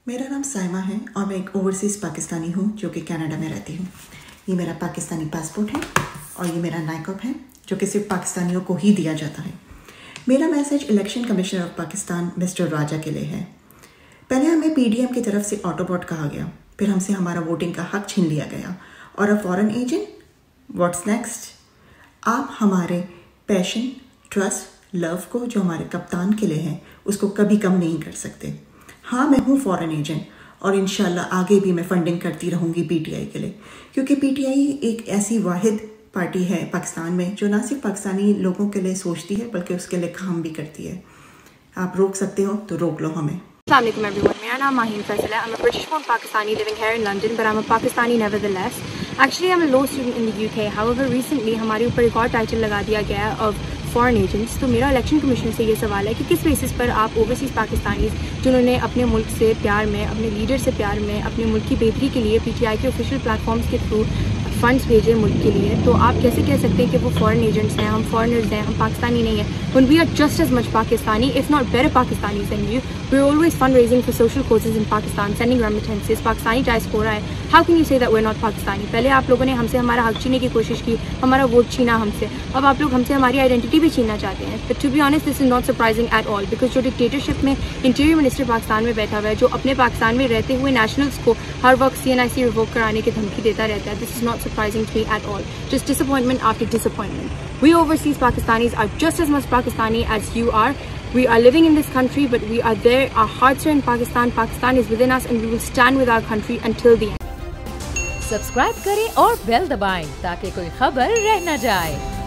मेरा नाम साइमा है और मैं एक ओवरसीज़ पाकिस्तानी हूँ जो कि कनाडा में रहती हूँ। ये मेरा पाकिस्तानी पासपोर्ट है और ये मेरा नाइकअप है जो कि सिर्फ पाकिस्तानियों को ही दिया जाता है। मेरा message election commissioner of Pakistan mister Raja के लिए है। पहले हमें पीडीएम की तरफ से ऑटोबॉट कहा गया, फिर हमसे हमारा वोटिंग का हक छीन लिया गया और a foreign agent, what's next? आप हमारे पैशन, ट्रस्ट, लव को जो हमारे कप्तान के लिए है उसको कभी कम नहीं कर सकते। हाँ, मैं हूँ फॉरेन एजेंट और इंशाल्लाह आगे भी मैं फंडिंग करती रहूँगी पीटीआई के लिए, क्योंकि पीटीआई एक ऐसी वाहिद पार्टी है पाकिस्तान में जो ना सिर्फ पाकिस्तानी लोगों के लिए सोचती है बल्कि उसके लिए काम भी करती है। आप रोक सकते हो तो रोक लो हमें। Assalamualaikum everyone. मेरा नाम माहीन फैसल है. I'm a British-born Pakistani living here in London, but I'm a Pakistani nevertheless. Actually, I'm a law student in the UK. However, recently हमारे ऊपर एक और टाइटल लगा दिया गया है of फॉरेन एजेंट्स। तो मेरा इलेक्शन कमीशन से ये सवाल है कि किस बेसिस पर आप ओवरसीज़ पाकिस्तानीज़ जिन्होंने अपने मुल्क से प्यार में, अपने लीडर से प्यार में, अपने मुल्क की बेहतरी के लिए पीटीआई के ऑफिशियल प्लेटफॉर्म्स के थ्रू फंड्स भेजे मुल्क के लिए, तो आप कैसे कह सकते हैं कि वो फॉरेन एजेंट्स हैं? हम फॉरेनर्स हैं, हम पाकिस्तानी नहीं हैं। When we are just as much Pakistani, if not better Pakistanis than you, we're always fundraising for social causes in Pakistan, sending remittances, Pakistani diaspora है। How can you say that we're not Pakistani? पहले आप लोगों ने हमसे हमारा हक छीनने की कोशिश की, हमारा वोट छीना हमसे, अब आप लोग हमसे हमारी आइडेंटिटी भी छीनना चाहते हैं। But to be honest, this is not surprising at all, because जो डिक्टेटरशिप में इंटीरियर मिनिस्टर पाकिस्तान में बैठा हुआ है, जो अपने पाकिस्तान में रहते हुए नेशनल्स को हर वक्त CNIC रिवोक कराने की धमकी देता रहता है, this is not surprising to me at all. Just disappointment after disappointment. We overseas Pakistanis are just as much Pakistani as you are. We are living in this country, but we are there. Our hearts are in Pakistan. Pakistan is within us, and we will stand with our country until the end. Subscribe करें और bell दबाएं ताकि कोई खबर रह न जाए।